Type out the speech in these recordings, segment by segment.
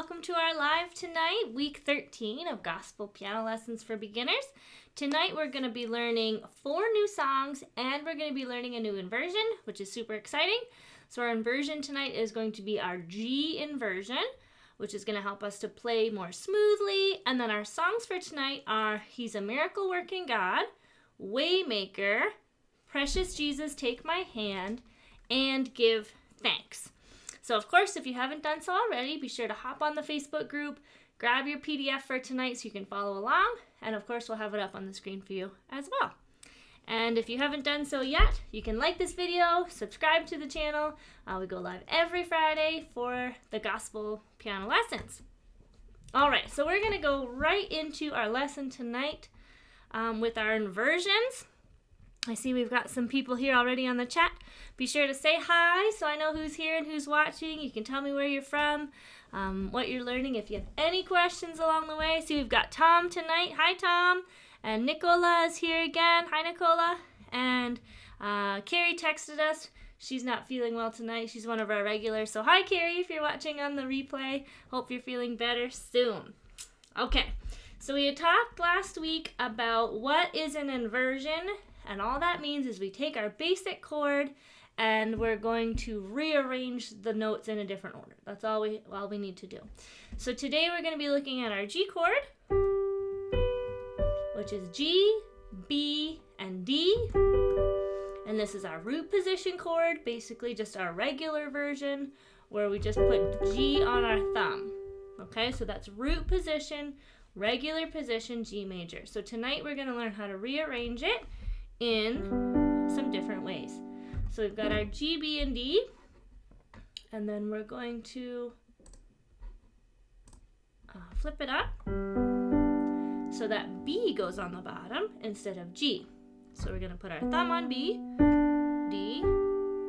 welcome to our live tonight, week 13 of Gospel Piano Lessons for Beginners. Tonight we're going to be learning 4 new songs and we're going to be learning a new inversion, which is super exciting. So our inversion tonight is going to be our G inversion, which is going to help us to play more smoothly. And then our songs for tonight are He's a Miracle Working God, Waymaker, Precious Jesus, Take My Hand, and Give Thanks. So of course, if you haven't done so already, be sure to hop on the Facebook group, grab your PDF for tonight so you can follow along, and of course we'll have it up on the screen for you as well. And if you haven't done so yet, you can like this video, subscribe to the channel. We go live every Friday for the Gospel Piano Lessons. Alright, so we're going to go right into our lesson tonight with our inversions. I see we've got some people here already on the chat. Be sure to say hi so I know who's here and who's watching. You can tell me where you're from, what you're learning. If you have any questions along the way. See, we've got Tom tonight. Hi, Tom. And Nicola is here again. Hi, Nicola. And Carrie texted us. She's not feeling well tonight. She's one of our regulars. So hi, Carrie, if you're watching on the replay. Hope you're feeling better soon. Okay, so we had talked last week about what is an inversion. And all that means is we take our basic chord and we're going to rearrange the notes in a different order. That's all we need to do. So today we're going to be looking at our G chord, which is G, B, and D. And this is our root position chord, basically just our regular version where we just put G on our thumb. Okay, so that's root position, regular position, G major. So tonight we're going to learn how to rearrange it in some different ways. So we've got our G, B, and D, and then we're going to flip it up so that B goes on the bottom instead of G. So we're going to put our thumb on B, D,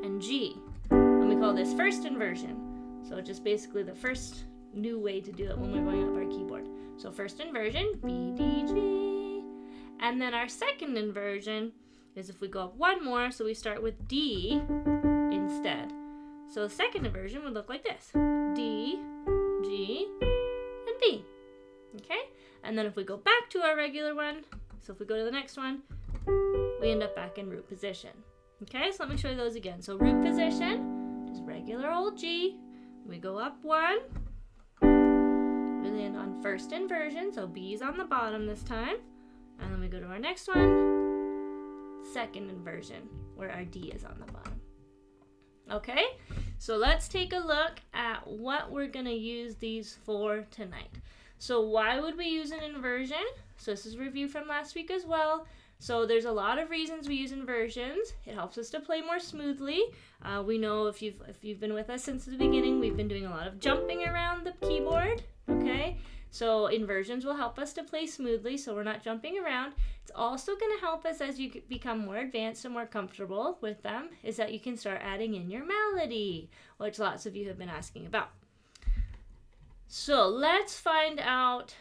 and G. And we call this first inversion. So it's just basically the first new way to do it when we're going up our keyboard. So first inversion, B, D, G. And then our second inversion is if we go up one more, so we start with D instead. So the second inversion would look like this. D, G, and B. Okay? And then if we go back to our regular one, so if we go to the next one, we end up back in root position. Okay? So let me show you those again. So root position, just regular old G. We go up one. We land on first inversion, so B's on the bottom this time. And then we go to our next one, second inversion, where our D is on the bottom. Okay, so let's take a look at what we're going to use these for tonight. So why would we use an inversion? So this is a review from last week as well. So there's a lot of reasons we use inversions. It helps us to play more smoothly. We know if you've been with us since the beginning, we've been doing a lot of jumping around the keyboard. Okay. So inversions will help us to play smoothly so we're not jumping around. It's also going to help us as you become more advanced and more comfortable with them, is that you can start adding in your melody, which lots of you have been asking about. So let's find out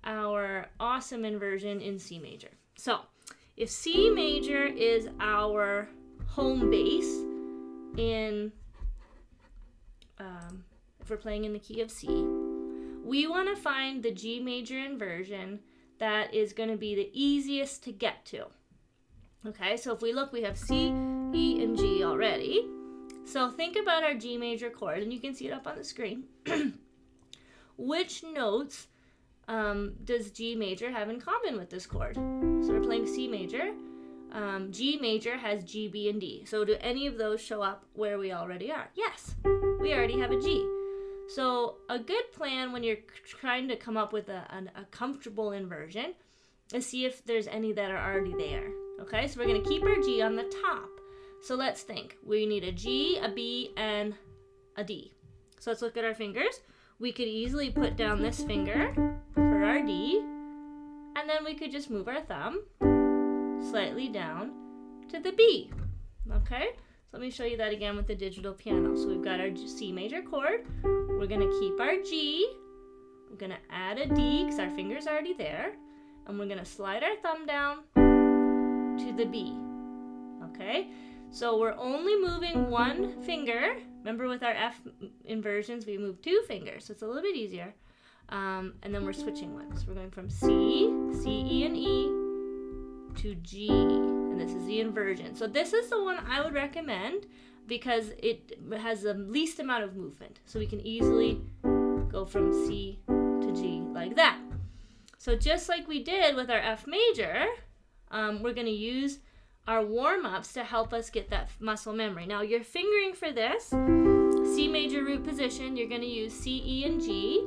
our awesome inversion in C major. So if C major is our home base in, if we're playing in the key of C, we want to find the G major inversion that is going to be the easiest to get to. Okay, so if we look, we have C, E, and G already. So think about our G major chord, and you can see it up on the screen. Which notes does G major have in common with this chord? So we're playing C major. G major has G, B, and D. So do any of those show up where we already are? Yes, we already have a G. So a good plan when you're trying to come up with a comfortable inversion is see if there's any that are already there. Okay, so we're going to keep our G on the top. So let's think. We need a G, a B, and a D. So let's look at our fingers. We could easily put down this finger for our D, and then we could just move our thumb slightly down to the B. Okay? So let me show you that again with the digital piano. So we've got our C major chord. We're going to keep our G. We're going to add a D because our finger's already there. And we're going to slide our thumb down to the B. Okay? So we're only moving one finger. Remember with our F inversions, we move 2 fingers, so it's a little bit easier. And then we're switching ones. We're going from C, E, and E to G, and this is the inversion. So this is the one I would recommend because it has the least amount of movement. So we can easily go from C to G like that. So just like we did with our F major, we're going to use our warm-ups to help us get that muscle memory. Now your fingering for this, C major root position, you're going to use C, E, and G.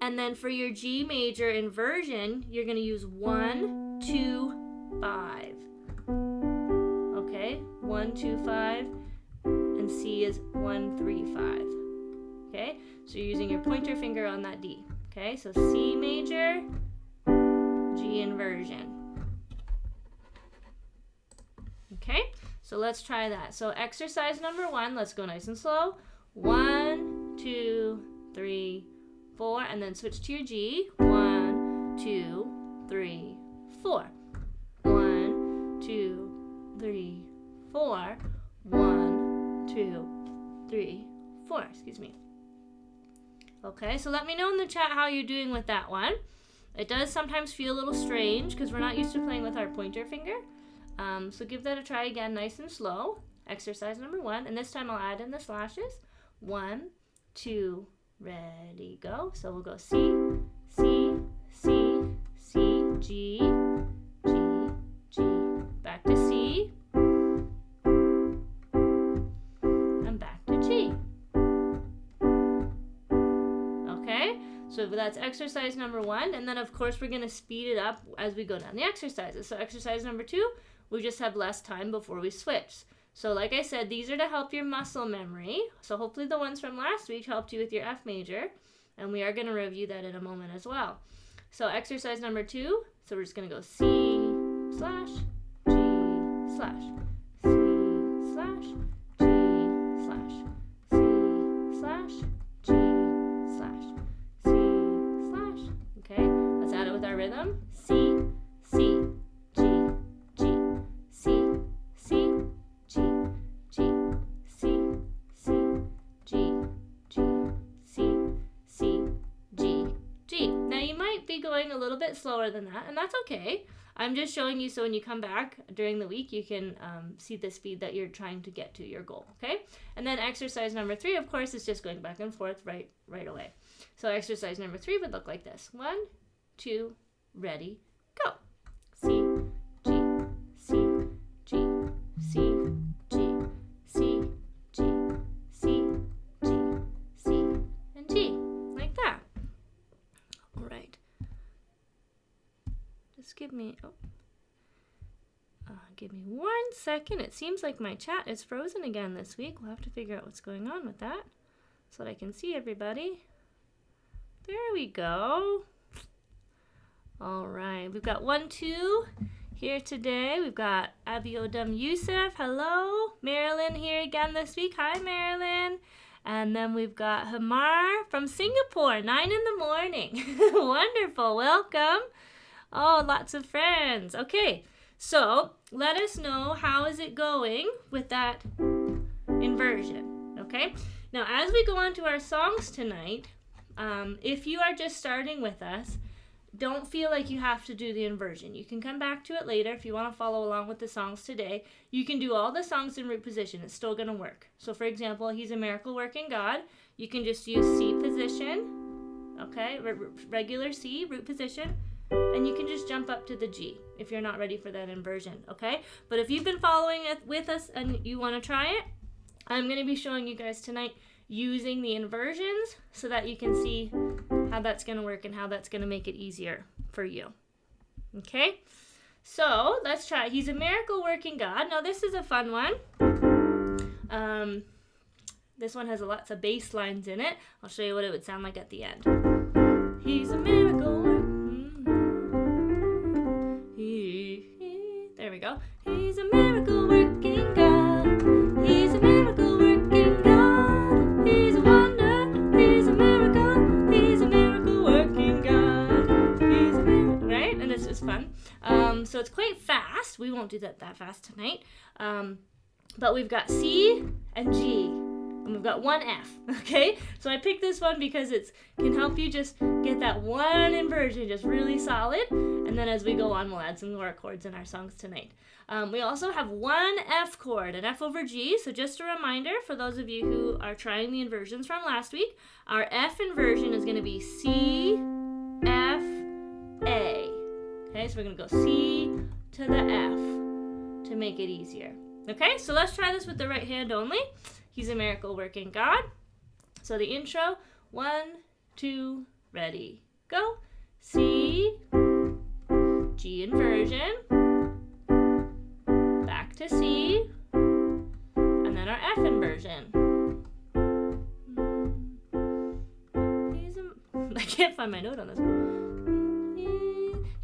And then for your G major inversion, you're going to use 1, 2, 5. Okay, 1, 2, 5, and C is 1, 3, 5. Okay, so you're using your pointer finger on that D. Okay, so C major, G inversion. Okay, so let's try that. So exercise number 1, let's go nice and slow. 1, 2, 3, 4, and then switch to your G. 1, 2, 3, 4. 1, 2, 3, 4. 1, 2, 3, 4. Excuse me. Okay, so let me know in the chat how you're doing with that one. It does sometimes feel a little strange because we're not used to playing with our pointer finger. So give that a try again, nice and slow. Exercise number 1, and this time I'll add in the slashes. 1, 2, ready, go. So we'll go C, C, C, C, G, G, G, back to C, and back to G. Okay, so that's exercise number 1, and then of course we're going to speed it up as we go down the exercises. So exercise number 2, we just have less time before we switch. So like I said, these are to help your muscle memory. So hopefully the ones from last week helped you with your F major. And we are going to review that in a moment as well. So exercise number 2. So we're just going to go C slash G slash C slash G slash C slash G slash C slash. Okay, let's add it with our rhythm. C, C, G, G, C, C, G, G, C, C, G, G, C, C, G, G. Now you might be going a little bit slower than that, and that's okay. I'm just showing you so when you come back during the week, you can see the speed that you're trying to get to your goal, okay? And then exercise number 3, of course, is just going back and forth right away. So exercise number 3 would look like this. 1, 2, ready, go. C, G, C, G, C, G, C, G, C, G, C, and G, like that. All right. Just give me 1 second. It seems like my chat is frozen again this week. We'll have to figure out what's going on with that so that I can see everybody. There we go. All right, we've got 1, 2 here today. We've got Abiodam Youssef, hello. Marilyn here again this week. Hi, Marilyn. And then we've got Hamar from Singapore, 9 in the morning. Wonderful, welcome. Oh, lots of friends. Okay, so let us know how is it going with that inversion, okay? Now, as we go on to our songs tonight, if you are just starting with us, don't feel like you have to do the inversion. You can come back to it later if you want to follow along with the songs today. You can do all the songs in root position. It's still going to work. So, for example, He's a Miracle Working God. You can just use C position, okay, regular C, root position, and you can just jump up to the G if you're not ready for that inversion, okay? But if you've been following it with us and you want to try it, I'm going to be showing you guys tonight using the inversions so that you can see how that's going to work and how that's going to make it easier for you. Okay? So, let's try. He's a miracle working God. Now, this is a fun one. This one has lots of bass lines in it. I'll show you what it would sound like at the end. He's a miracle working. There we go. He's a miracle working God. He's a miracle working God. He's a wonder. He's a miracle. He's a miracle working God. He's a miracle. Right? And this is fun. So it's quite fast. We won't do that fast tonight. But we've got C and G. and we've got one F, okay? So I picked this one because it can help you just get that one inversion just really solid, and then as we go on, we'll add some more chords in our songs tonight. We also have one F chord, an F over G, so just a reminder for those of you who are trying the inversions from last week, our F inversion is going to be C, F, A. Okay, so we're going to go C to the F to make it easier. Okay, so let's try this with the right hand only. He's a miracle working God. So the intro, 1, 2, ready, go. C, G inversion, back to C, and then our F inversion. I can't find my note on this one.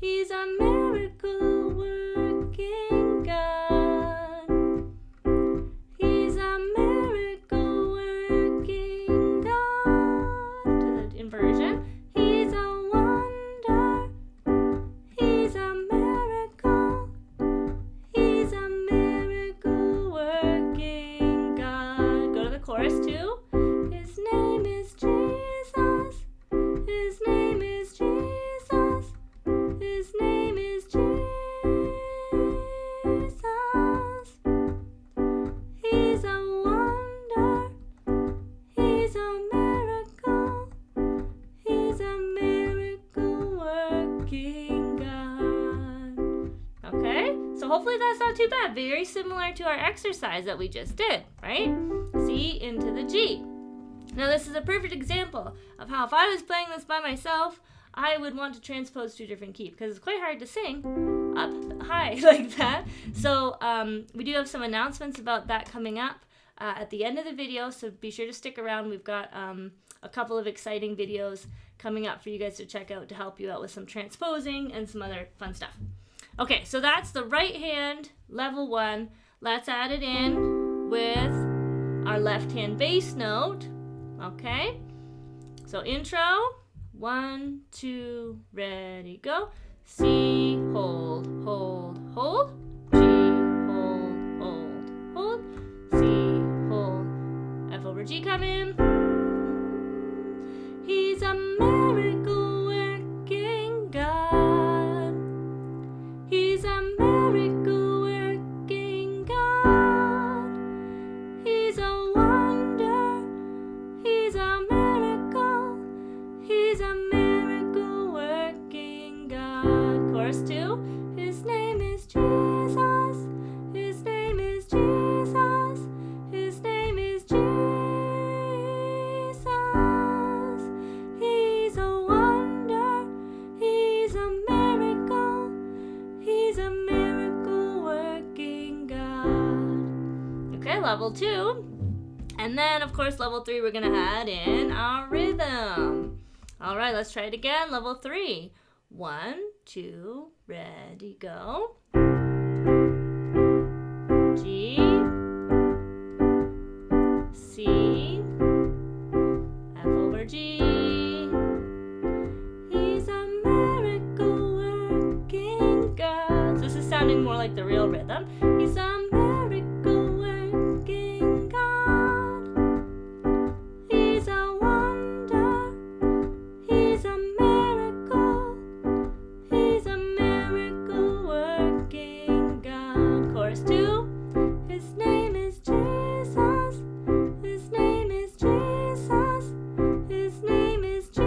He's a miracle working God. He's a miracle working God. To the inversion. He's a wonder. He's a miracle. He's a miracle working God. Go to the chorus too. His name is Jesus. His name is Jesus. His name is Jesus. He's a wonder. He's a miracle. He's a miracle working God. Okay, so hopefully that's not too bad. Very similar to our exercise that we just did, right? C into the G. Now this is a perfect example of how if I was playing this by myself, I would want to transpose to a different key because it's quite hard to sing up high like that. So we do have some announcements about that coming up at the end of the video, so be sure to stick around. We've got a couple of exciting videos coming up for you guys to check out to help you out with some transposing and some other fun stuff. Okay, so that's the right hand, level 1. Let's add it in with our left hand bass note. Okay, so intro, 1, 2, ready, go. C, hold, hold, hold. G, hold, hold, hold. C, hold. F over G, come in. He's a miracle working God. He's a miracle working God. He's a wonder. He's a miracle. He's a miracle working God. Chorus 2. His name is Jesus. His name is Jesus. His name is Jesus. He's a wonder. He's a miracle. He's a miracle working God. Okay, level 2. And then, of course, level 3, we're going to add in our rhythm. All right, let's try it again. Level 3. 1, 2, ready, go. G, C, F over G. He's a miracle working God. So this is sounding more like the real rhythm. He's a miracle working God. He's a wonder. He's a miracle. He's a miracle working God. Chorus 2. His name is Jesus. His name is Jesus. His name is Jesus.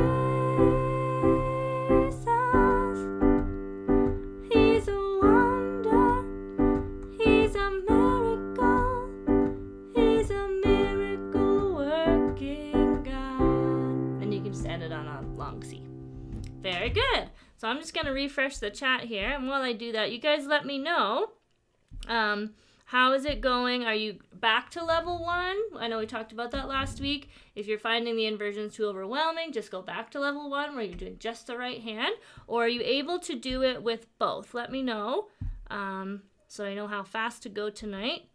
He's a wonder. He's a miracle. He's a miracle working God. And you can just end it on a long C. Very good. So I'm just going to refresh the chat here. And while I do that, you guys let me know. How is it going? Are you back to level 1? I know we talked about that last week. If you're finding the inversions too overwhelming, just go back to level 1 where you're doing just the right hand. Or are you able to do it with both? Let me know so I know how fast to go tonight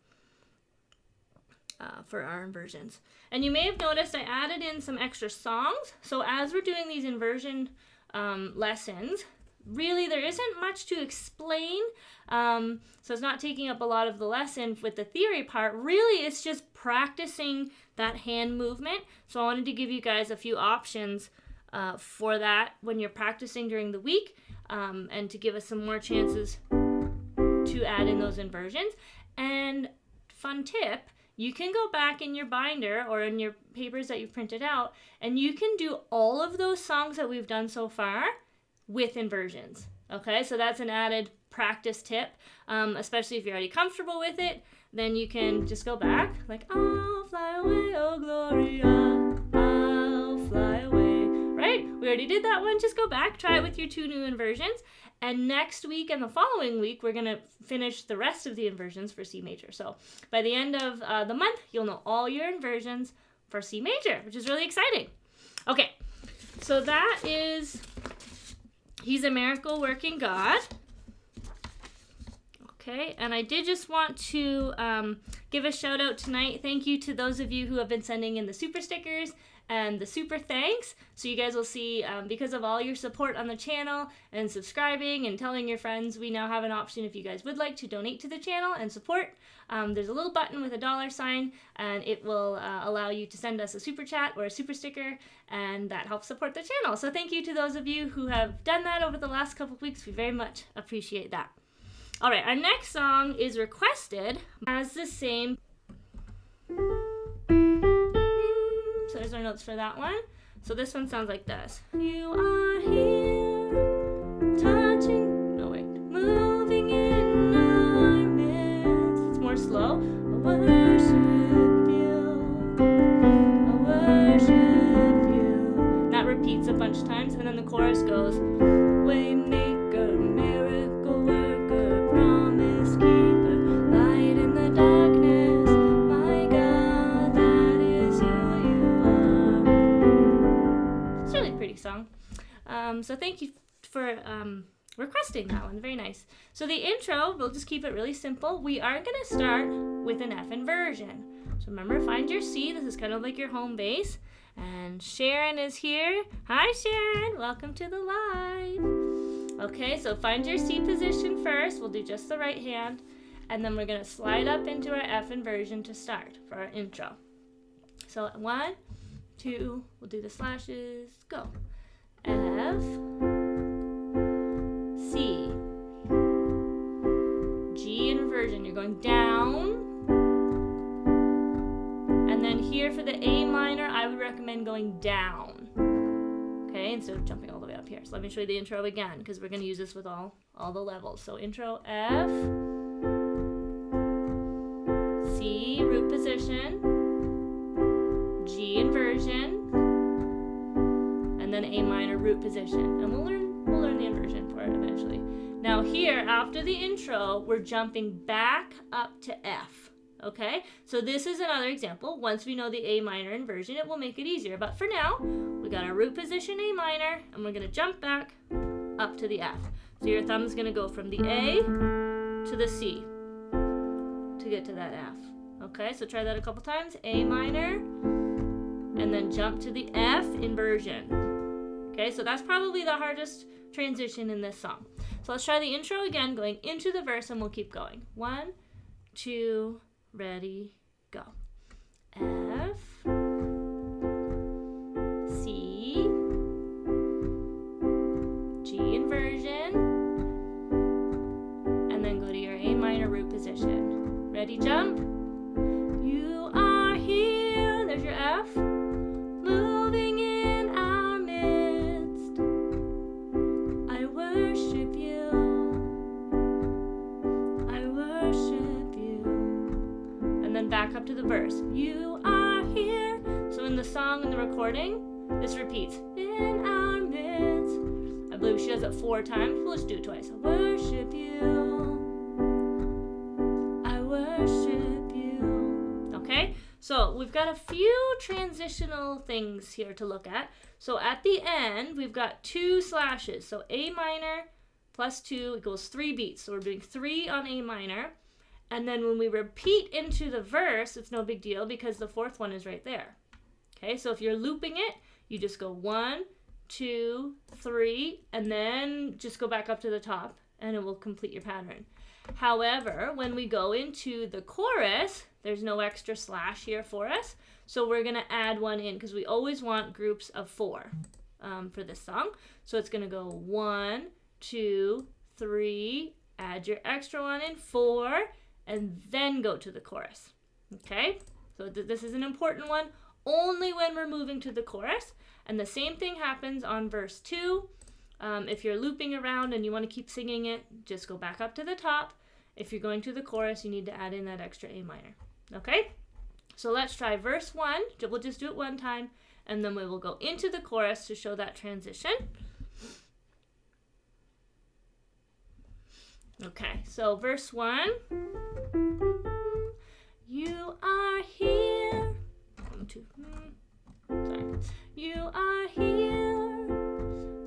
for our inversions. And you may have noticed I added in some extra songs. So as we're doing these inversion lessons, really there isn't much to explain, so it's not taking up a lot of the lesson with the theory part. Really, it's just practicing that hand movement. So I wanted to give you guys a few options for that when you're practicing during the week, and to give us some more chances to add in those inversions. And fun tip, you can go back in your binder or in your papers that you've printed out, and you can do all of those songs that we've done so far with inversions. Okay, so that's an added practice tip, especially if you're already comfortable with it. Then you can just go back, like, I'll fly away, oh Gloria, I'll fly away, right? We already did that one. Just go back, try it with your 2 new inversions. And next week and the following week, we're going to finish the rest of the inversions for C major. So by the end of the month, you'll know all your inversions for C major, which is really exciting. Okay, so that is He's a Miracle Working God. Okay, and I did just want to give a shout out tonight. Thank you to those of you who have been sending in the super stickers and the super thanks. So you guys will see, because of all your support on the channel and subscribing and telling your friends, we now have an option if you guys would like to donate to the channel and support. There's a little button with a $sign, and it will allow you to send us a super chat or a super sticker, and that helps support the channel. So thank you to those of you who have done that over the last couple of weeks. We very much appreciate that. All right, our next song is requested as the same. So there's our notes for that one. So this one sounds like this. You are here, touching, no wait, moving in our midst. It's more slow. I worship you. That repeats a bunch of times, and then the chorus goes, Waymaker, miracle worker, promise keeper, light in the darkness, my God, that is who you are. It's a really pretty song. So thank you for requesting that one. Very nice. So the intro, we'll just keep it really simple. We are going to start with an F inversion. So remember, find your C. This is kind of like your home base. And Sharon is here. Hi, Sharon. Welcome to the live. Okay, so find your C position first. We'll do just the right hand. And then we're going to slide up into our F inversion to start for our intro. So 1, 2, we'll do the slashes. Go. F, C, G inversion. You're going down. And then here for the A minor, I would recommend going down. Okay, instead of jumping all the way up here. So let me show you the intro again, because we're going to use this with all the levels. So intro, F, C, root position, G inversion, and then A minor root position. And we'll learn the inversion for it eventually. Now here, after the intro, we're jumping back up to F. Okay, so this is another example. Once we know the A minor inversion, it will make it easier. But for now, we got our root position A minor, and we're going to jump back up to the F. So your thumb is going to go from the A to the C to get to that F. Okay, so try that a couple times. A minor, and then jump to the F inversion. Okay, so that's probably the hardest transition in this song. So let's try the intro again, going into the verse, and we'll keep going. 1, 2, ready, go. F, C, G inversion, and then go to your A minor root position. Ready, jump. You are here, there's your F, moving in our midst. I worship you, I worship you. And then back up to the verse. You are here. So in the song and the recording, this repeats. In our midst. I believe she does it 4 times. We'll just do it twice. I worship you. I worship you. Okay? So we've got a few transitional things here to look at. So at the end, we've got 2 slashes. So A minor plus 2 equals 3 beats. So we're doing 3 on A minor. And then when we repeat into the verse, it's no big deal because the 4th one is right there. Okay, so if you're looping it, you just go 1, 2, 3, and then just go back up to the top and it will complete your pattern. However, when we go into the chorus, there's no extra slash here for us. So we're going to add one in because we always want groups of 4 for this song. So it's going to go 1, 2, 3, add your extra one in, 4, and then go to the chorus. Okay? So this is an important one only when we're moving to the chorus. And the same thing happens on verse 2. If you're looping around and you want to keep singing it, just go back up to the top. If you're going to the chorus, you need to add in that extra A minor. Okay? So let's try verse 1. We'll just do it one time, and then we will go into the chorus to show that transition. Okay, so verse 1. You are here. 1, 2. Sorry. You are here,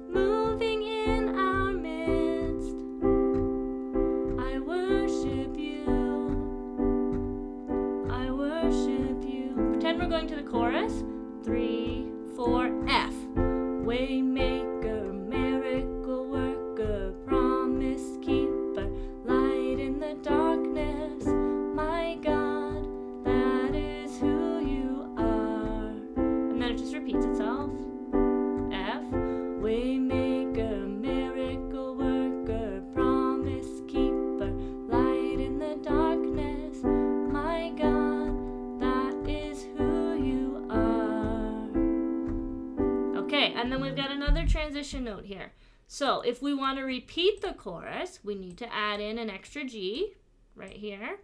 moving in our midst. I worship you. I worship you. Pretend we're going to the chorus. 3, 4, F. Waymaker, miracle worker, promise keeper, light in the darkness. My God, that is who you are. And then it just repeats itself. F. Waymaker, miracle worker, promise keeper, light in the darkness. My God, that is who you are. Okay, and then we've got another transition note here. So if we want to repeat the chorus, we need to add in an extra G right here.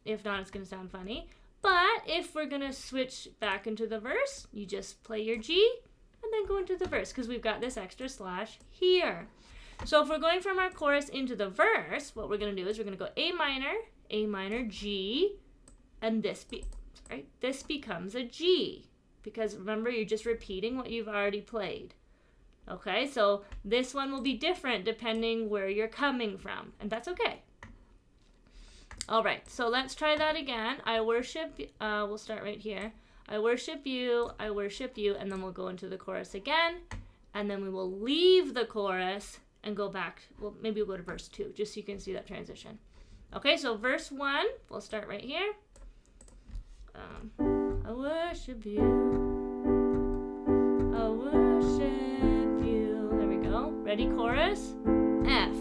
If not, it's going to sound funny. But if we're going to switch back into the verse, you just play your G and then go into the verse because we've got this extra slash here. So if we're going from our chorus into the verse, what we're going to do is we're going to go A minor, G, and this becomes a G because remember, you're just repeating what you've already played. Okay, so this one will be different depending where you're coming from, and that's okay. All right, so let's try that again. I worship, we'll start right here. I worship you, and then we'll go into the chorus again, and then we will leave the chorus and go back. Well, maybe we'll go to verse 2, just so you can see that transition. Okay, so verse 1, we'll start right here. I worship you, I worship you. There we go. Ready, chorus? F.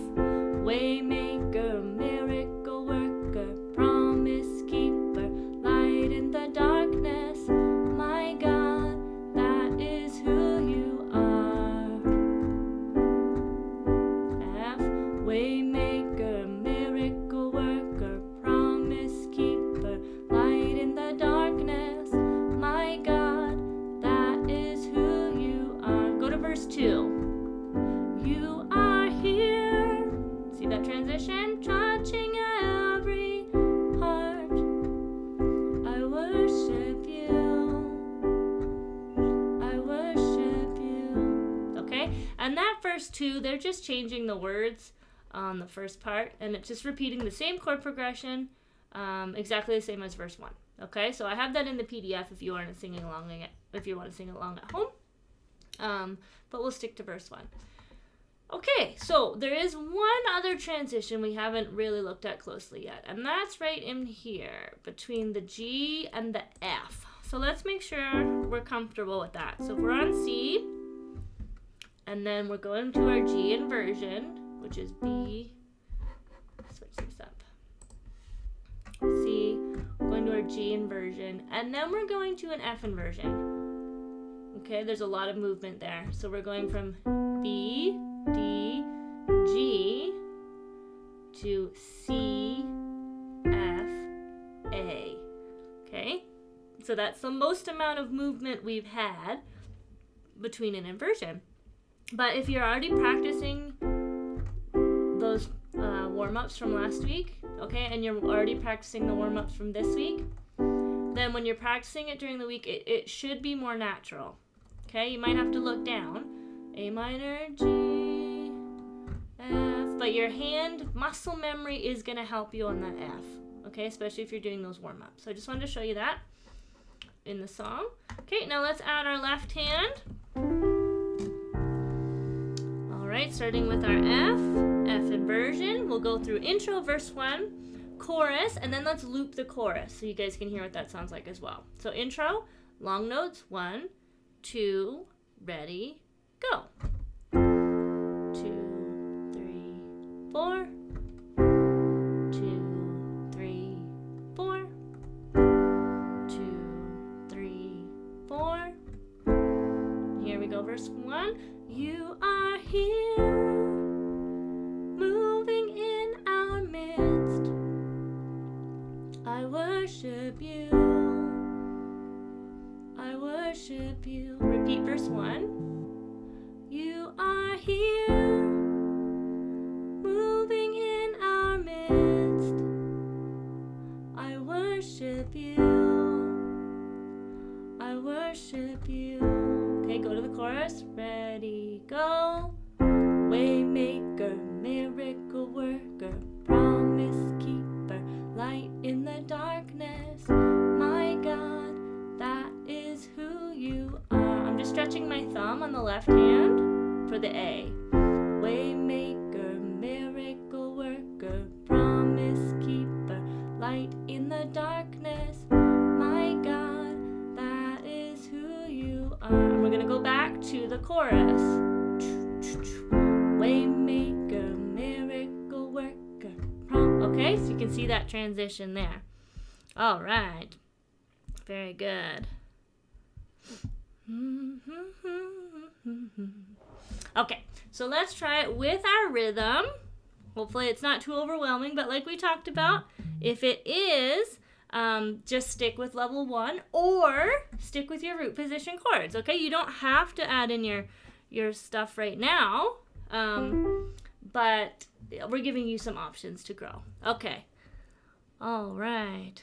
Waymaker, miracle worker, promise keeper, light in the darkness. My God, that is who you are. F. Waymaker, miracle worker, promise keeper, light in the darkness. My God, that is who you are. Go to verse 2. You are here. See that transition? Touching every heart. I worship you. I worship you. Okay? And that verse 2, they're just changing the words on the first part, and it's just repeating the same chord progression, exactly the same as verse 1. Okay? So I have that in the PDF if you want to sing along at home. But we'll stick to verse 1. Okay, so there is one other transition we haven't really looked at closely yet, and that's right in here between the G and the F. So let's make sure we're comfortable with that. So if we're on C, and then we're going to our G inversion, which is B. Switch this up. C, we're going to our G inversion, and then we're going to an F inversion. Okay, there's a lot of movement there. So we're going from B, D, G to C, F, A. Okay, so that's the most amount of movement we've had between an inversion. But if you're already practicing those warm-ups from last week, okay, and you're already practicing the warm-ups from this week, then when you're practicing it during the week, it should be more natural. Okay, you might have to look down. A minor, G, F, but your hand muscle memory is going to help you on that F, okay, especially if you're doing those warm-ups. So I just wanted to show you that in the song. Okay, now let's add our left hand. right, starting with our F inversion. We'll go through intro, verse 1, chorus, and then let's loop the chorus so you guys can hear what that sounds like as well. So intro, long notes, 1, 2, ready, go. 2, 3, 4. 2, 3, 4. 2, 3, 4. Here we go, verse 1. You are here, moving in our midst. I worship you. I worship you. Repeat verse 1. You are here, moving in our midst. I worship you. I worship you. Okay, go to the chorus. Ready, go. Waymaker, miracle worker, promise keeper, light in the darkness. My God, that is who you are. I'm just stretching my thumb on the left hand for the A. Waymaker, miracle worker, promise keeper, light in the darkness. My God, that is who you are. And we're going to go back to the chorus. Waymaker, miracle worker. Okay, so you can see that transition there. All right. Very good. Okay, so let's try it with our rhythm. Hopefully it's not too overwhelming, but like we talked about, if it is, just stick with level 1 or stick with your root position chords, okay? You don't have to add in your stuff right now, but we're giving you some options to grow. Okay. All right.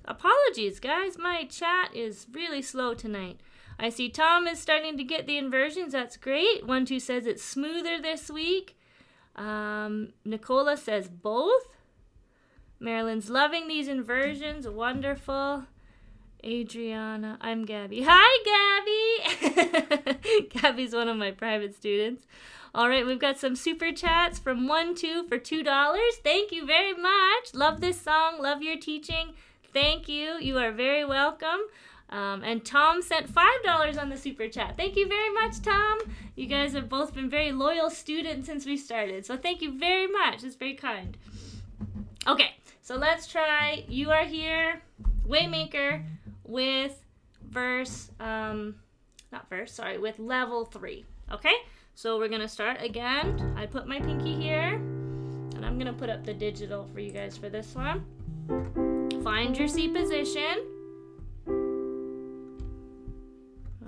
Apologies, guys. My chat is really slow tonight. I see Tom is starting to get the inversions. That's great. 12 says it's smoother this week. Nicola says both. Marilyn's loving these inversions. Wonderful. Adriana, I'm Gabby. Hi, Gabby. Gabby's one of my private students. All right, we've got some super chats from 12 for $2. Thank you very much. Love this song. Love your teaching. Thank you. You are very welcome. And Tom sent $5 on the super chat. Thank you very much, Tom. You guys have both been very loyal students since we started. So thank you very much. It's very kind. Okay, so let's try You Are Here, Waymaker with with level 3. Okay, so we're going to start again. I put my pinky here, and I'm going to put up the digital for you guys for this one. Find your C position.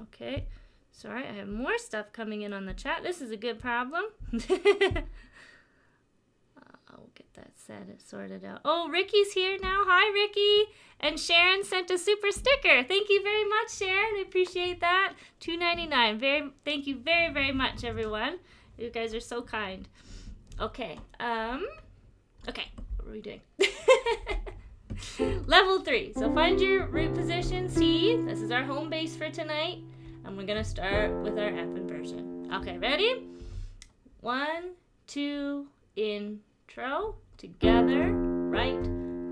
Okay, sorry, I have more stuff coming in on the chat. This is a good problem. I'll get that sorted out. Oh, Ricky's here now. Hi, Ricky. And Sharon sent a super sticker. Thank you very much, Sharon. I appreciate that. $2.99. Thank you very, very much, everyone. You guys are so kind. Okay. Okay, what are we doing? Level 3. So find your root position, C. This is our home base for tonight. And we're going to start with our F inversion. Okay, ready? 1, 2, intro. Together, right,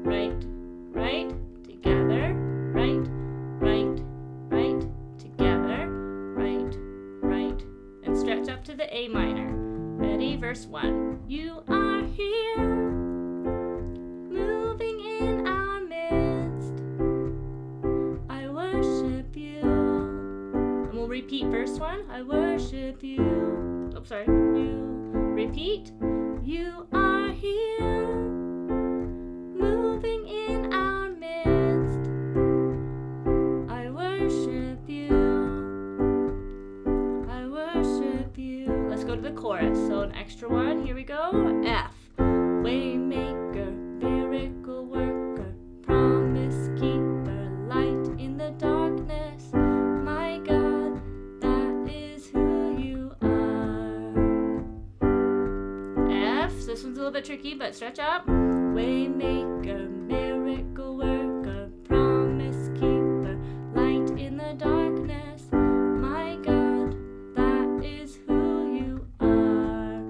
right, right. Together, right, right, right. Together, right, right. And stretch up to the A minor. Ready? Verse 1. You are here, moving in our midst. I worship you. And we'll repeat verse 1. I worship you. Oh, sorry. You. Repeat. You are here, moving in our midst. I worship you. I worship you. Let's go to the chorus. So an extra one. Here we go. F. Waymaker, miracle worker, promise keeper, light in the darkness. My God, that is who you are. F. So this one's a little bit tricky, but stretch up. Waymaker, miracle worker, promise keeper, light in the darkness. My God, that is who you are.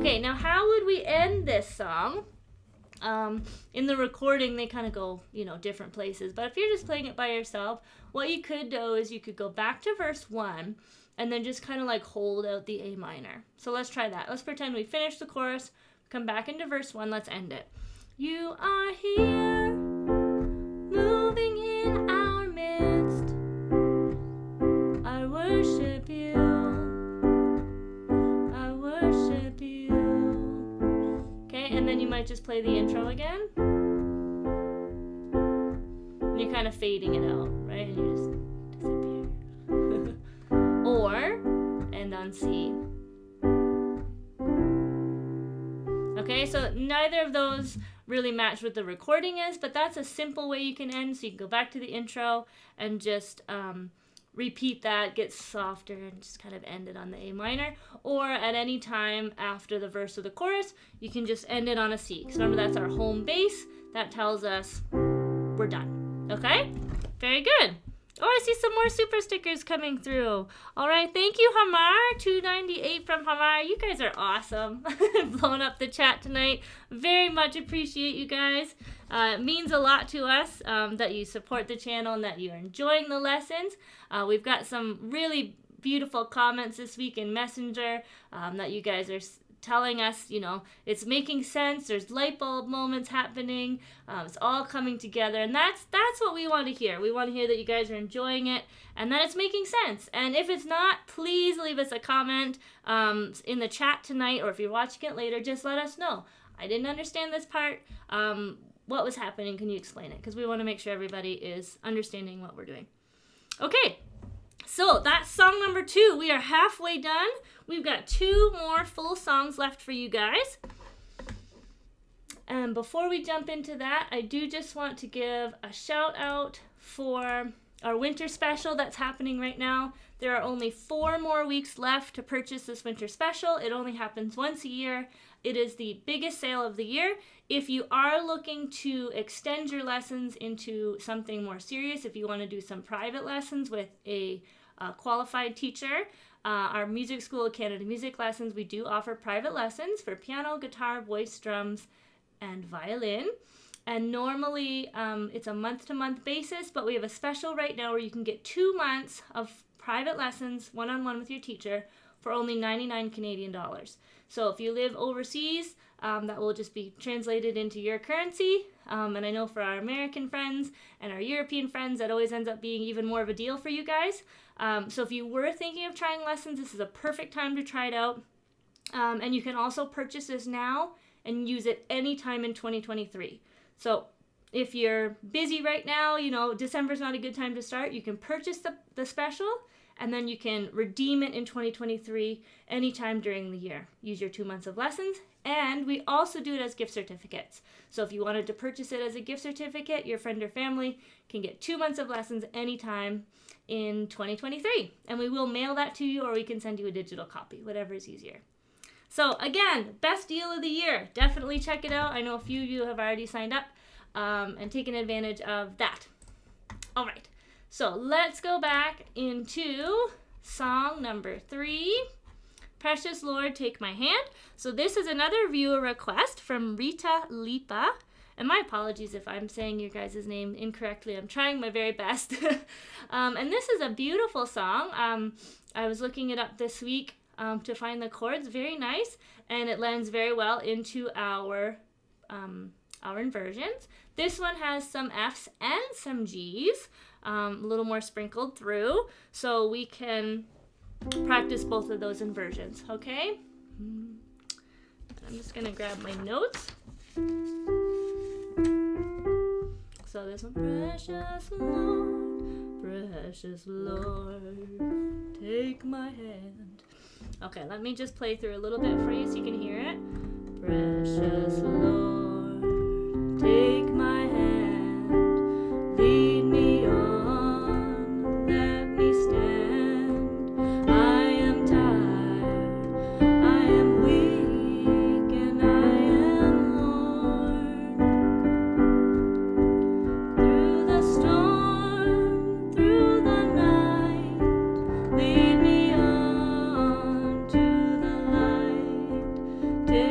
Okay, now how would we end this song? In the recording, they kind of go, different places. But if you're just playing it by yourself, what you could do is you could go back to verse 1 and then just kind of like hold out the A minor. So let's try that. Let's pretend we finished the chorus, come back into verse 1, let's end it. You are here, moving in our midst. I worship you. I worship you. Okay, and then you might just play the intro again. And you're kind of fading it out, right? And you just disappear. Or end on C. Okay, so neither of those really match what the recording is, but that's a simple way you can end. So you can go back to the intro and just repeat that, get softer, and just kind of end it on the A minor. Or at any time after the verse or the chorus, you can just end it on a C. Because remember, that's our home base. That tells us we're done. Okay? Very good. Oh, I see some more super stickers coming through. All right, thank you, Hamar. 298 from Hamar. You guys are awesome. Blowing up the chat tonight. Very much appreciate you guys. It means a lot to us that you support the channel and that you're enjoying the lessons. We've got some really beautiful comments this week in Messenger that you guys are telling us, it's making sense. There's light bulb moments happening. It's all coming together, and that's what we want to hear. We want to hear that you guys are enjoying it and that it's making sense. And if it's not, please leave us a comment in the chat tonight, or if you're watching it later, just let us know. I didn't understand this part. What was happening? Can you explain it? Because we want to make sure everybody is understanding what we're doing. Okay. So that's song number 2. We are halfway done. We've got 2 more full songs left for you guys. And before we jump into that, I do just want to give a shout out for our winter special that's happening right now. There are only 4 more weeks left to purchase this winter special. It only happens once a year. It is the biggest sale of the year. If you are looking to extend your lessons into something more serious, if you want to do some private lessons with a qualified teacher, our Music School of Canada music lessons, we do offer private lessons for piano, guitar, voice, drums, and violin. And normally it's a month-to-month basis, but we have a special right now where you can get 2 months of private lessons, one-on-one with your teacher, for only 99 Canadian dollars. So if you live overseas, that will just be translated into your currency. And I know for our American friends and our European friends, that always ends up being even more of a deal for you guys. So if you were thinking of trying lessons, this is a perfect time to try it out. And you can also purchase this now and use it anytime in 2023. So if you're busy right now, December's not a good time to start, you can purchase the special, and then you can redeem it in 2023 anytime during the year. Use your 2 months of lessons, and we also do it as gift certificates. So if you wanted to purchase it as a gift certificate, your friend or family can get 2 months of lessons anytime in 2023. And we will mail that to you, or we can send you a digital copy, whatever is easier. So again, best deal of the year. Definitely check it out. I know a few of you have already signed up and taken advantage of that. All right. So let's go back into song number 3, Precious Lord, Take My Hand. So this is another viewer request from Rita Lipa. And my apologies if I'm saying your guys' name incorrectly. I'm trying my very best. And this is a beautiful song. I was looking it up this week to find the chords. Very nice. And it lends very well into our inversions. This one has some Fs and some Gs. A little more sprinkled through, so we can practice both of those inversions, okay? I'm just gonna grab my notes. So this one, precious Lord, take my hand. Okay, let me just play through a little bit for you so you can hear it. Precious Lord, take my hand, lead me on. Take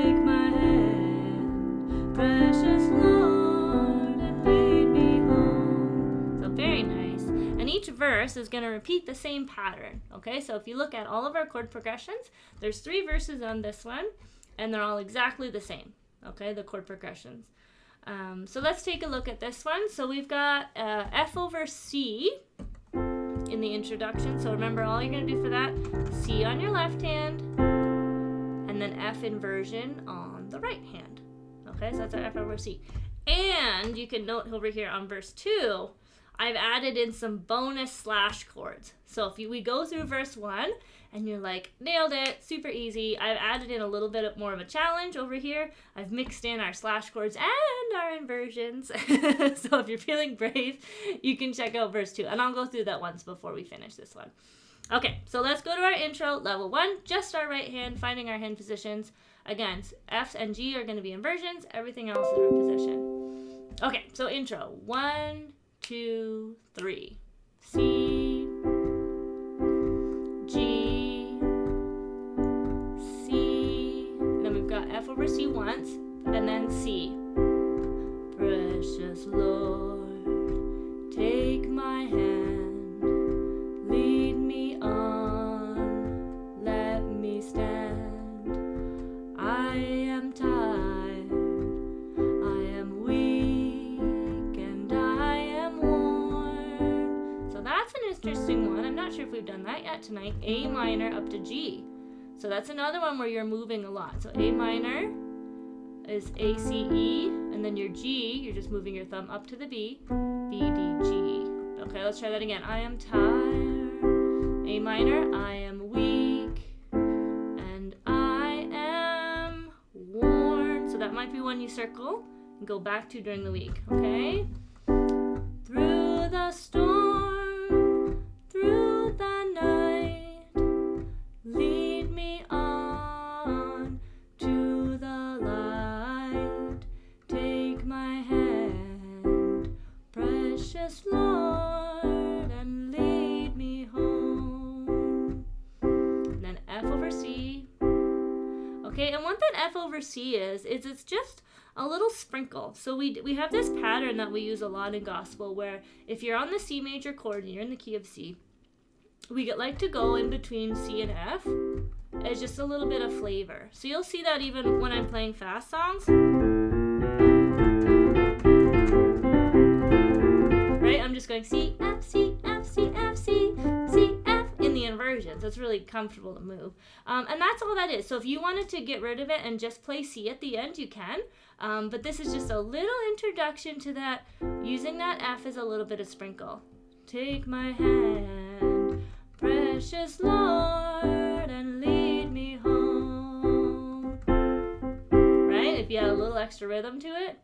verse is going to repeat the same pattern. Okay, so if you look at all of our chord progressions, there's 3 verses on this one, and they're all exactly the same. Okay, the chord progressions. So let's take a look at this one. So we've got F over C in the introduction. So remember, all you're going to do for that, C on your left hand, and then F inversion on the right hand. Okay, so that's our F over C. And you can note over here on verse 2, I've added in some bonus slash chords. So if we go through verse 1 and you're like, nailed it, super easy, I've added in a little bit more of a challenge over here. I've mixed in our slash chords and our inversions. So if you're feeling brave, you can check out verse 2. And I'll go through that once before we finish this one. Okay, so let's go to our intro, level 1, just our right hand, finding our hand positions. Again, F and G are going to be inversions, everything else is our position. Okay, so intro, 1, 2, 3. C, G, C. Then we've got F over C once, and then C. Precious Lord, take my hand, lead me on, let me stand. I am tired, I am weak, and I am worn. So that's an interesting one. I'm not sure if we've done that yet tonight. A minor up to G. So that's another one where you're moving a lot. So A minor is A, C, E, and then your G, you're just moving your thumb up to the B, B, D, G. Okay, let's try that again. I am tired, A minor, I am weak, and I am worn. So that might be one you circle and go back to during the week, okay? Through the storm, through the night, lead me on to the light. Take my hand, precious Lord, and lead me home. And then F over C. Okay, and what that F over C is it's just a little sprinkle. So we have this pattern that we use a lot in gospel where if you're on the C major chord and you're in the key of C, we like to go in between C and F as just a little bit of flavor. So you'll see that even when I'm playing fast songs. Right? I'm just going C, F, C, F, C, F, C, C, F in the inversions. It's really comfortable to move. And that's all that is. So if you wanted to get rid of it and just play C at the end, you can. But this is just a little introduction to that, using that F as a little bit of sprinkle. Take my hand, precious Lord, and lead me home. Right? If you add a little extra rhythm to it.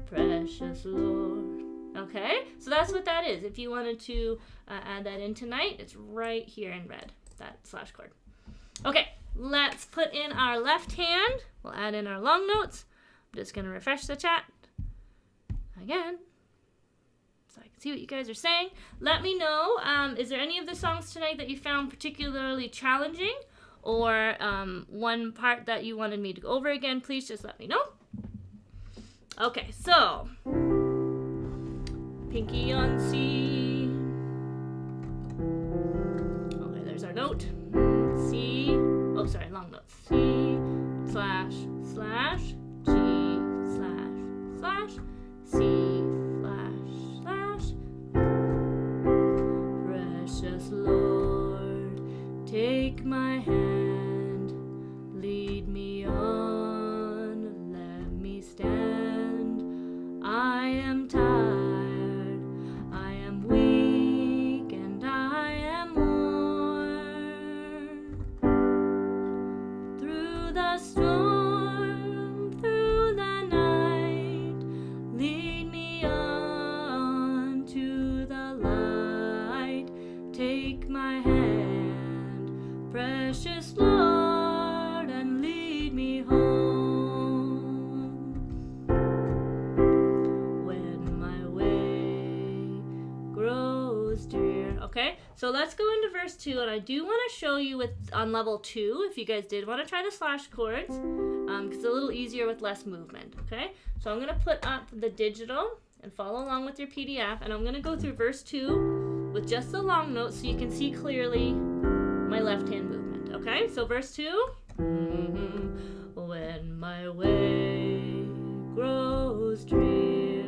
Precious Lord. Okay? So that's what that is. If you wanted to add that in tonight, it's right here in red, that slash chord. Okay, let's put in our left hand. We'll add in our long notes. I'm just going to refresh the chat again so I can see what you guys are saying. Let me know, is there any of the songs tonight that you found particularly challenging, or one part that you wanted me to go over again? Please just let me know. Okay, so pinky on C. Okay, there's our note. C. Oh, sorry, long notes. C slash slash G slash slash C slash slash. Precious Lord, take my hand, lead me on, let me stand. I am tired, I am weak, and I am worn. Through the storm, through the night, lead me on to the light. Take my hand, precious Lord, and lead me home. When my way grows dear. Okay, so let's go into verse 2, and I do want to show you on level 2, if you guys did want to try the slash chords, because it's a little easier with less movement. Okay, so I'm going to put up the digital and follow along with your PDF. And I'm going to go through verse 2 with just the long notes so you can see clearly my left hand movement. Okay, so verse 2. When my way grows drear,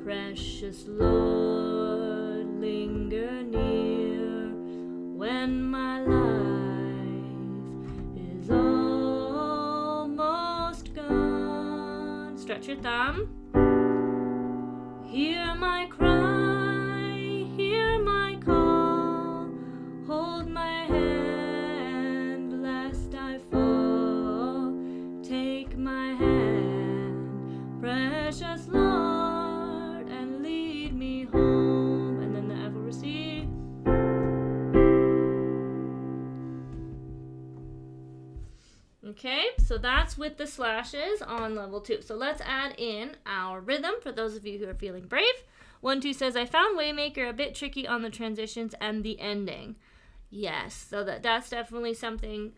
precious Lord, linger near. When my life is almost gone, stretch your thumb. Hear my cry, hear my call, hold my hand lest I fall. Take my hand, precious Lord, and lead me home. And then the F over C. Okay, so that's with the slashes on level 2. So let's add in our rhythm for those of you who are feeling brave. 1, 2 says, I found Waymaker a bit tricky on the transitions and the ending. Yes, so that's definitely something,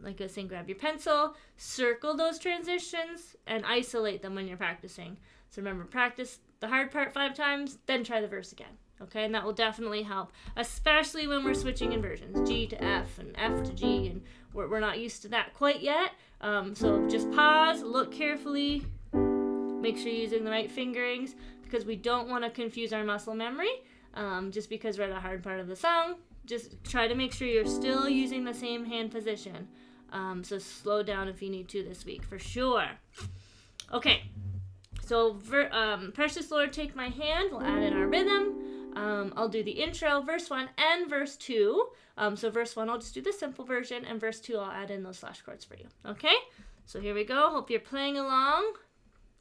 like I was saying, grab your pencil, circle those transitions, and isolate them when you're practicing. So remember, practice the hard part 5 times, then try the verse again. Okay, and that will definitely help, especially when we're switching inversions, G to F and F to G, and we're not used to that quite yet. So just pause, look carefully, make sure you're using the right fingerings, because we don't want to confuse our muscle memory, just because we're at the hard part of the song. Just try to make sure you're still using the same hand position. So slow down if you need to this week, for sure. Okay, so Precious Lord, Take My Hand, we'll add in our rhythm. I'll do the intro, verse 1 and verse 2. So verse 1, I'll just do the simple version, and verse 2, I'll add in those slash chords for you. Okay? So here we go. Hope you're playing along.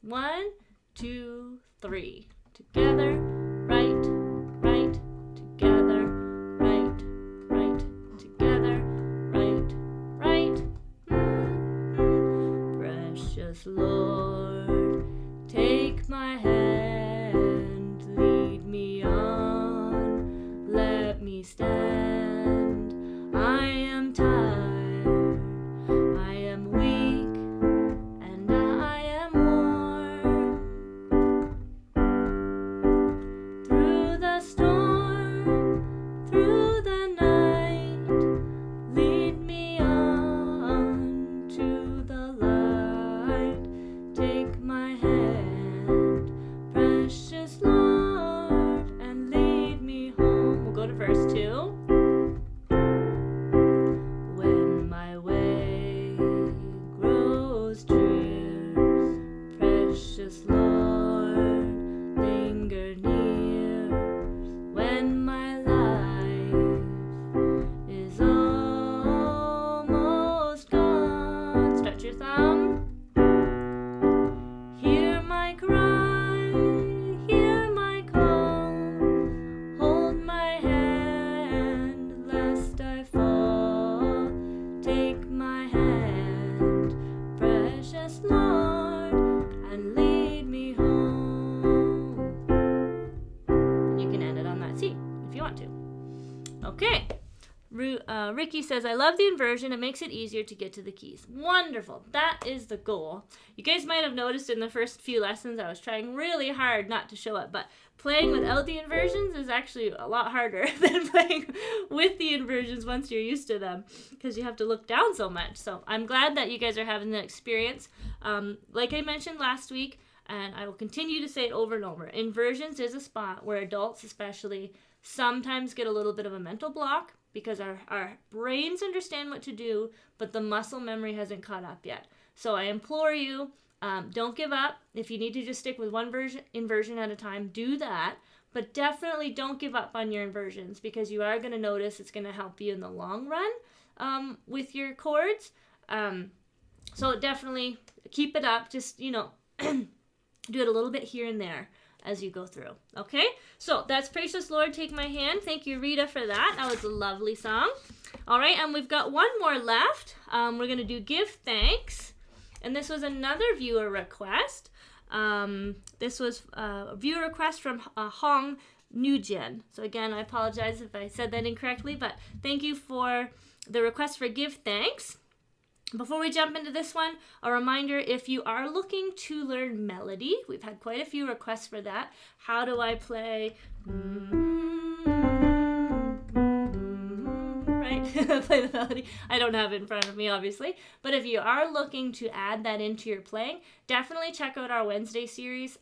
1, 2, 3. Together, right, right, together, right, right, together, right, right. Precious Lord, take my hand, lead me on, let me stand. I am tired, I am weak, and I am worn. Through the storm, through the night, lead me on to the light. Take my hand, precious Lord, and lead me home. We'll go to verse 2. When my way grows drear, precious Lord, linger near. When my life is almost gone, stretch your thumb. Hear my cry, hear my call, hold my hand lest I fall. Take my hand, precious Lord, and lead me home. You can end it on that C if you want to. Okay. Ricky says, I love the inversion. It makes it easier to get to the keys. Wonderful. That is the goal. You guys might have noticed in the first few lessons I was trying really hard not to show it, but playing without the inversions is actually a lot harder than playing with the inversions once you're used to them, because you have to look down so much. So I'm glad that you guys are having that experience. Like I mentioned last week, and I will continue to say it over and over, inversions is a spot where adults especially sometimes get a little bit of a mental block, because our brains understand what to do, but the muscle memory hasn't caught up yet. So I implore you, don't give up. If you need to just stick with one inversion at a time, do that. But definitely don't give up on your inversions, because you are going to notice it's going to help you in the long run with your chords. So definitely keep it up. Just, do it a little bit here and there as you go through. Okay, so that's Precious Lord, Take My Hand. Thank you, Rita, for that. That was a lovely song. All right, and we've got one more left. We're going to do Give Thanks, and this was another viewer request. This was a viewer request from Hong Nguyen. So again, I apologize if I said that incorrectly, but thank you for the request for Give Thanks. Before we jump into this one, a reminder, if you are looking to learn melody, we've had quite a few requests for that. How do I play, right? Play the melody. I don't have it in front of me, obviously. But if you are looking to add that into your playing, definitely check out our Wednesday series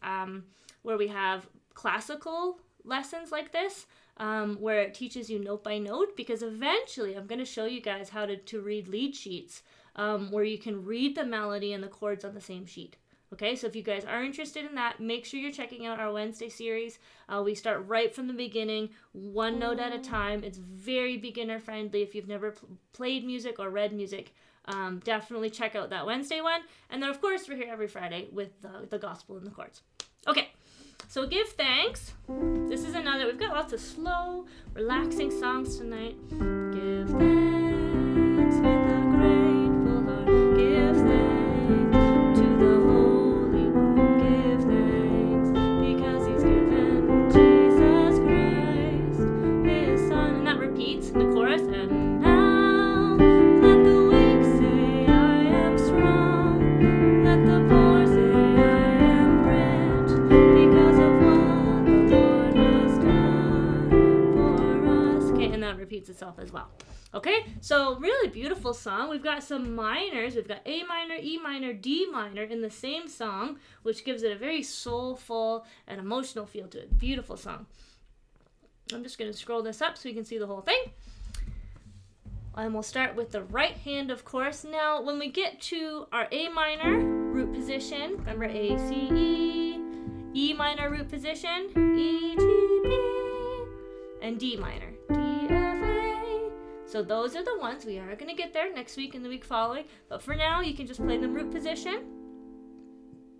where we have classical lessons like this. Where it teaches you note by note, because eventually I'm going to show you guys how to read lead sheets where you can read the melody and the chords on the same sheet. Okay, so if you guys are interested in that, make sure you're checking out our Wednesday series. We start right from the beginning, one note at a time. It's very beginner friendly. If you've never played music or read music, definitely check out that Wednesday one. And then, of course, we're here every Friday with the gospel and the chords. Okay. So give thanks. This is another, we've got lots of slow, relaxing songs tonight. Give thanks with a grateful heart. Give thanks to the Holy One. Give thanks because He's given Jesus Christ, His Son. And that repeats in the chorus. And now let the weak say, I am strong. Let the poor say, I am rich. Because of what the Lord has done for us. Okay, and that repeats itself as well. Okay, so really beautiful song. We've got some minors. We've got A minor, E minor, D minor in the same song, which gives it a very soulful and emotional feel to it. Beautiful song. I'm just going to scroll this up so you can see the whole thing. And we'll start with the right hand, of course. Now, when we get to our A minor root position, remember A, C, E, E minor root position, E, G, B, and D minor, D, F, A. So those are the ones. We are going to get there next week and the week following. But for now, you can just play them root position.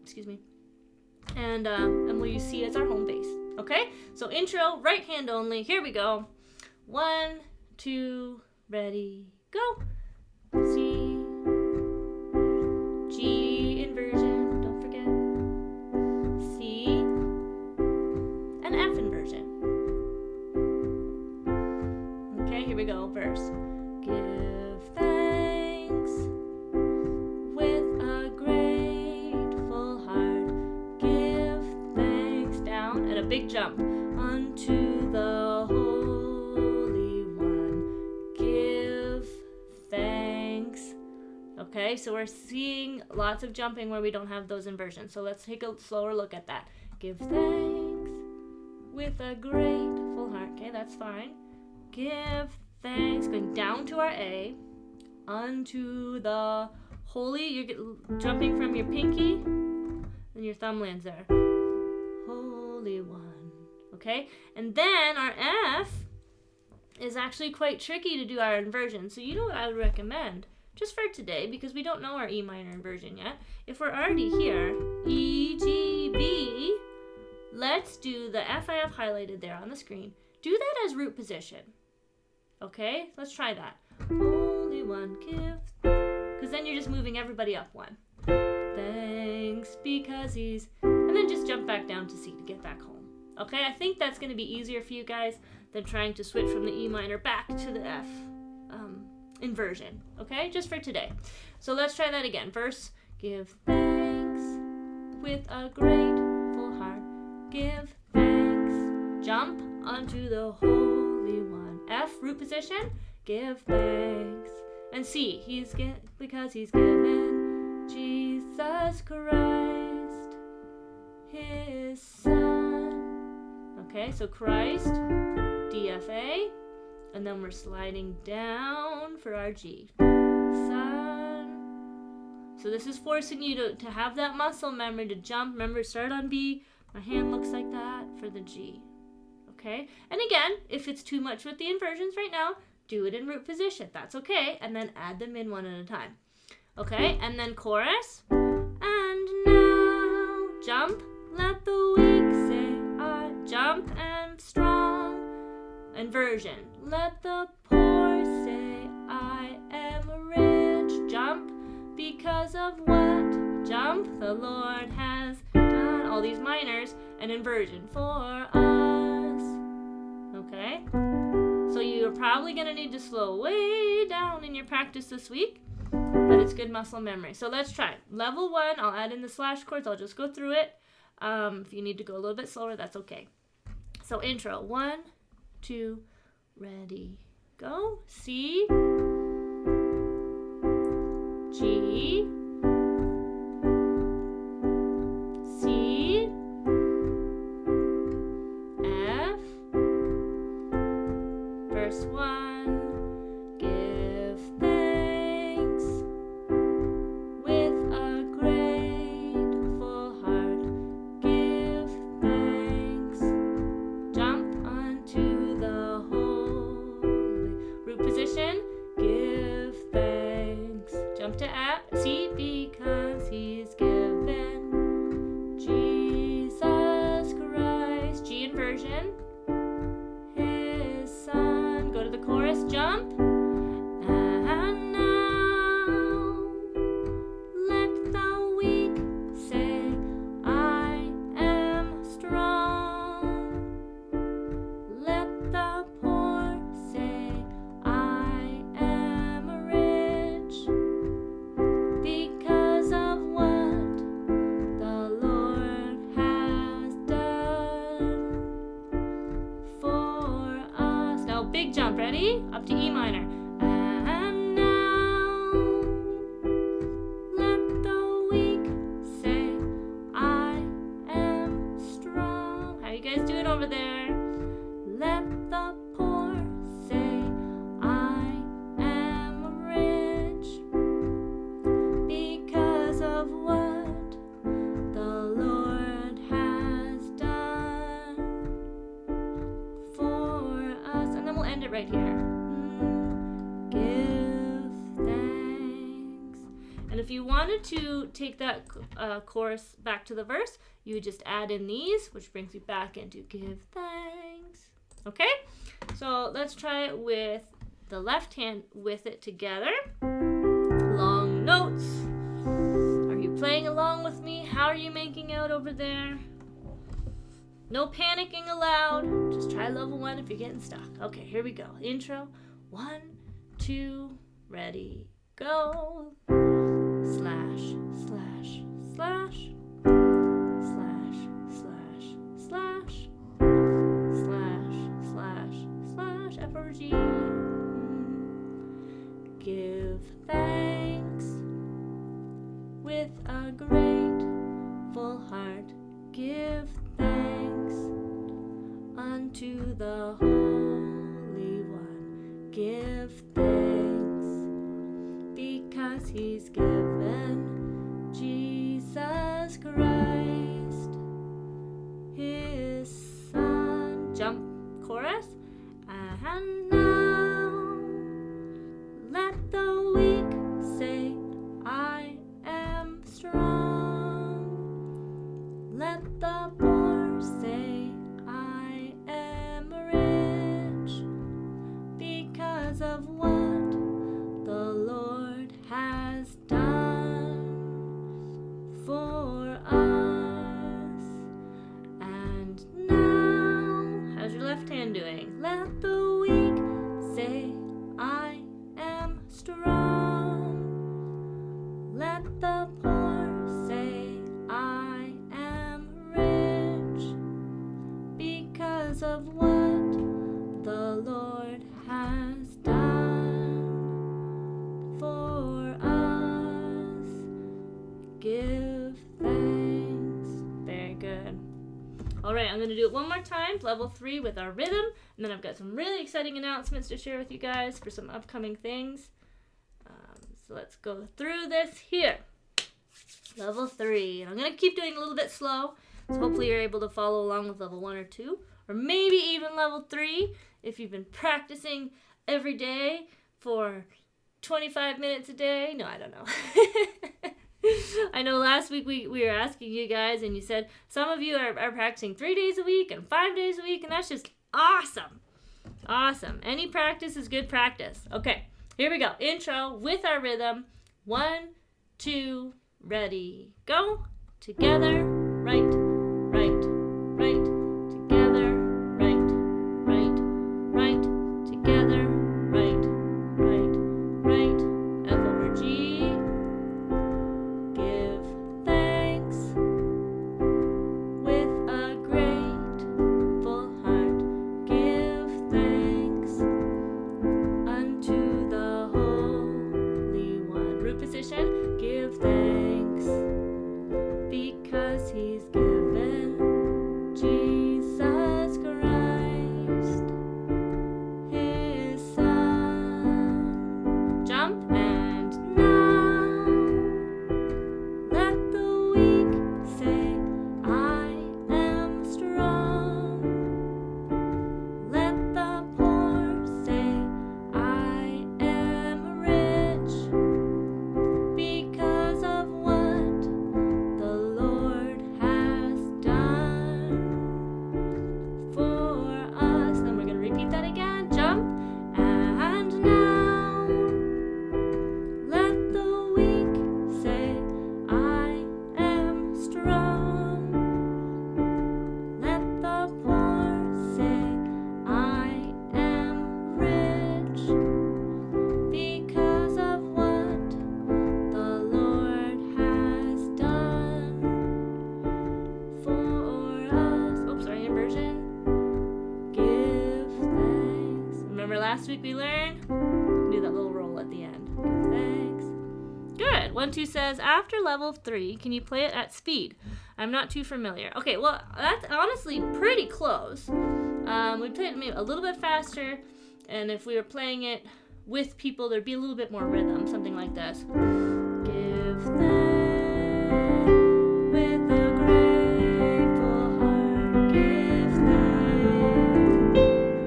Excuse me. And we'll use C as our home base. Okay? So intro, right hand only. Here we go. 1, 2, ready, go. C, G, inversion, don't forget. C, and F inversion. Okay, here we go, verse. Give thanks with a grateful heart. Give thanks, down, and a big jump. Unto the Holy One. Give thanks. Okay, so we're seeing lots of jumping where we don't have those inversions. So let's take a slower look at that. Give thanks with a grateful heart. Okay, that's fine. Give thanks, going down to our A, unto the holy, you're jumping from your pinky, and your thumb lands there. Holy One, okay? And then our F is actually quite tricky to do our inversion. So you know what I would recommend, just for today, because we don't know our E minor inversion yet. If we're already here, E, G, B, let's do the F I have highlighted there on the screen. Do that as root position. Okay, let's try that. Holy One, give, because then you're just moving everybody up one. Thanks because He's, and then just jump back down to C to get back home. Okay, I think that's going to be easier for you guys than trying to switch from the E minor back to the F inversion. Okay, just for today. So let's try that again. Verse, give thanks with a grateful heart. Give thanks. Jump onto the Holy One. F, root position, give thanks. And C, because He's given Jesus Christ, His Son. Okay, so Christ, DFA, and then we're sliding down for our G. Son. So this is forcing you to have that muscle memory to jump. Remember, start on B. My hand looks like that for the G. Okay, and again, if it's too much with the inversions right now, do it in root position. That's okay, and then add them in one at a time. Okay, and then chorus. And now, jump, let the weak say I. Jump and strong. Inversion. Let the poor say I am rich. Jump, because of what? Jump, the Lord has done. All these minors, and inversion for us. Okay, so you're probably going to need to slow way down in your practice this week, but it's It's good muscle memory. So let's try. Level 1, I'll add in the slash chords. I'll just go through it. If you need to go a little bit slower, that's okay. So intro, 1, 2, ready, go. C, G, C, F, verse 1, give thanks with a grateful heart, give thanks, jump onto the holy, root position, give thanks, jump to C, because he's given Jesus Christ, G inversion, his son, go to the chorus, jump, and now let the weak say, I am strong, let the poor say, I am rich, because of what the Lord has done for us. Now big jump, ready? Up to E minor. And now let the weak say, I am strong. How you guys doing over there? Let the poor say, I am rich, because of what the Lord has done for us. And then we'll end it right here. Give thanks. And if you wanted to take that chorus back to the verse, you would just add in these, which brings you back into give thanks. Okay? So let's try it with the left hand with it together. Long notes. Are you playing along with me? How are you making out over there? No panicking allowed. Just try level 1 if you're getting stuck. Okay, here we go. Intro. 1, 2, ready, go. Slash, slash, slash. Slash, slash, slash. Slash, slash, slash. F over G. Give thanks with a grateful heart. Give thanks unto the Holy One. Give thanks because he's given Jesus Christ, his son. Jump chorus. And now let the weak say, I am strong. Let the poor say, I am rich, because of what the Lord has done for us. And now, how's your left hand doing? Let the weak say, I am strong. Let the poor say, I am rich, because of what the Lord has done for us. Give thanks. Very good. All right, I'm going to do it one more time, level 3 with our rhythm, and then I've got some really exciting announcements to share with you guys for some upcoming things. So let's go through this here. Level 3. And I'm going to keep doing a little bit slow, so hopefully you're able to follow along with level 1 or 2, or maybe even level 3 if you've been practicing every day for 25 minutes a day. No, I don't know. I know last week we were asking you guys, and you said some of you are practicing 3 days a week and 5 days a week, and that's just awesome. Awesome. Any practice is good practice. Okay, here we go. Intro with our rhythm. 1, 2, ready, go. Together, right, right, right. Together, right, right, right. Together, right, right, right. F over G. Remember last week we learned? Do that little roll at the end. Thanks. Good. 1, 2 says, after level 3, can you play it at speed? I'm not too familiar. Okay, well, that's honestly pretty close. We played it maybe a little bit faster, and if we were playing it with people, there'd be a little bit more rhythm, something like this. Give thanks with a grateful heart, give thanks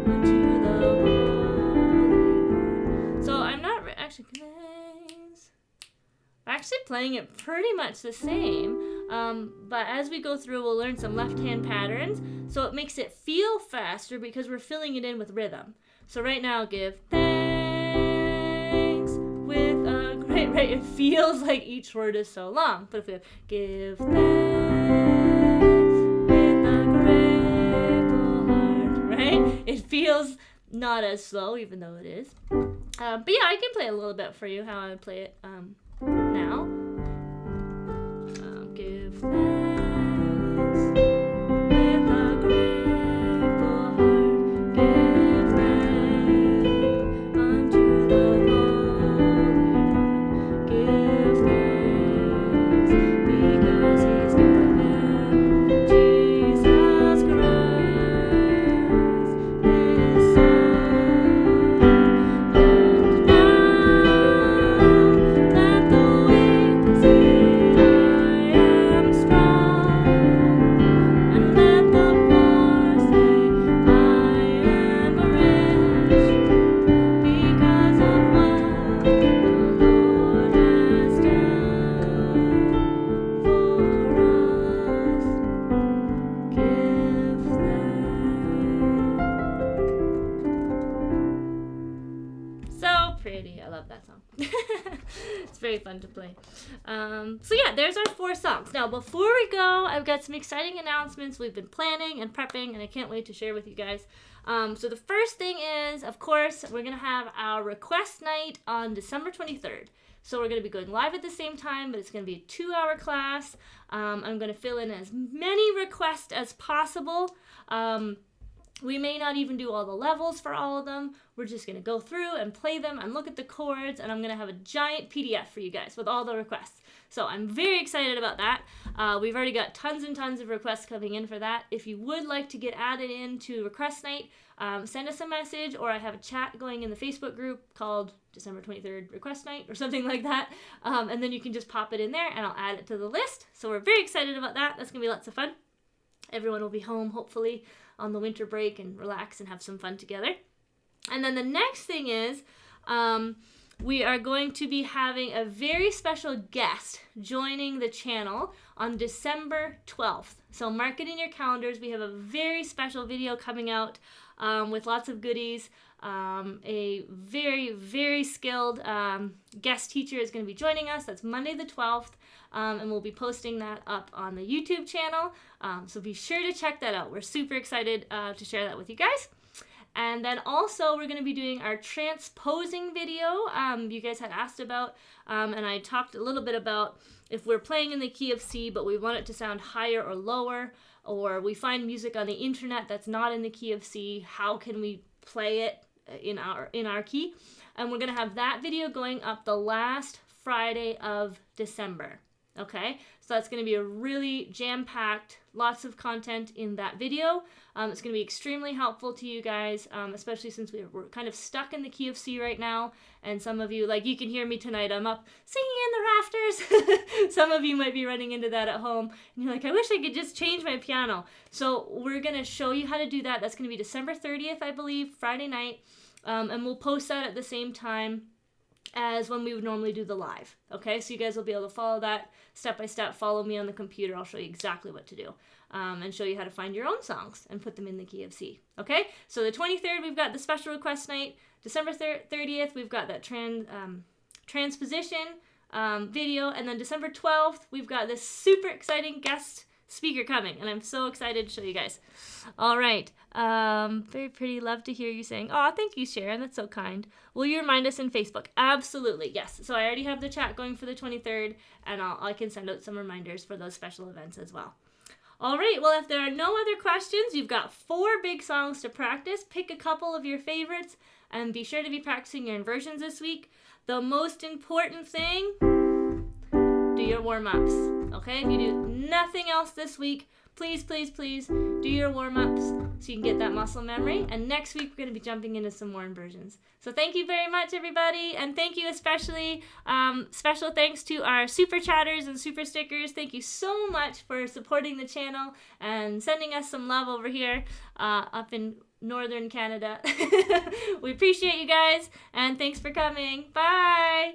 unto the Holy One. So I'm not actually playing it pretty much the same, but as we go through, we'll learn some left-hand patterns, so it makes it feel faster because we're filling it in with rhythm. So right now, give thanks with a great, right? It feels like each word is so long, but if we have give thanks with a grateful heart, right? It feels not as slow, even though it is. But yeah, I can play a little bit for you how I would play it now. Give thanks with a grateful heart. Give thanks unto the Holy One. Give thanks because He's given Jesus Christ His Son. And now let the weak say, I am strong. And let the poor say, I am rich because of what the Lord has done for us. Give thanks. So pretty. I love that song. It's very fun to play. So yeah, there's our 4 songs. Now, before we go, I've got some exciting announcements we've been planning and prepping, and I can't wait to share with you guys. So the first thing is, of course, we're going to have our request night on December 23rd. So we're going to be going live at the same time, but it's going to be a 2-hour class. I'm going to fill in as many requests as possible. We may not even do all the levels for all of them. We're just going to go through and play them and look at the chords, and I'm going to have a giant PDF for you guys with all the requests. So I'm very excited about that. We've already got tons and tons of requests coming in for that. If you would like to get added into request night, send us a message, or I have a chat going in the Facebook group called December 23rd request night or something like that. And then you can just pop it in there and I'll add it to the list. So we're very excited about that. That's going to be lots of fun. Everyone will be home, hopefully, on the winter break and relax and have some fun together. And then the next thing is we are going to be having a very special guest joining the channel on December 12th. So mark it in your calendars. We have a very special video coming out with lots of goodies. A very, very skilled guest teacher is going to be joining us. That's Monday the 12th. And we'll be posting that up on the YouTube channel. So be sure to check that out. We're super excited to share that with you guys. And then also we're going to be doing our transposing video you guys had asked about. And I talked a little bit about if we're playing in the key of C, but we want it to sound higher or lower, or we find music on the internet that's not in the key of C, how can we play it in our key? And we're going to have that video going up the last Friday of December. Okay, so that's going to be a really jam-packed, lots of content in that video. It's going to be extremely helpful to you guys, especially since we're kind of stuck in the key of C right now. And some of you, like you can hear me tonight, I'm up singing in the rafters. Some of you might be running into that at home. And you're like, I wish I could just change my piano. So we're going to show you how to do that. That's going to be December 30th, I believe, Friday night. And we'll post that at the same time as when we would normally do the live. Okay, so you guys will be able to follow that step by step. Follow me on the computer. I'll show you exactly what to do and show you how to find your own songs and put them in the key of C. Okay, so the 23rd, we've got the special request night. December 30th, we've got that transposition video. And then December 12th, we've got this super exciting guest speaker coming, and I'm so excited to show you guys. All right, very pretty. Love to hear you saying, oh, thank you, Sharon. That's so kind. Will you remind us in Facebook? Absolutely, yes. So I already have the chat going for the 23rd, and I can send out some reminders for those special events as well. All right, well, if there are no other questions, you've got 4 big songs to practice. Pick a couple of your favorites and be sure to be practicing your inversions this week. The most important thing, do your warm-ups, okay? If you do nothing else this week, please, please, please do your warm-ups so you can get that muscle memory. And next week, we're going to be jumping into some more inversions. So thank you very much, everybody. And thank you especially, special thanks to our super chatters and super stickers. Thank you so much for supporting the channel and sending us some love over here up in Northern Canada. We appreciate you guys, and thanks for coming. Bye!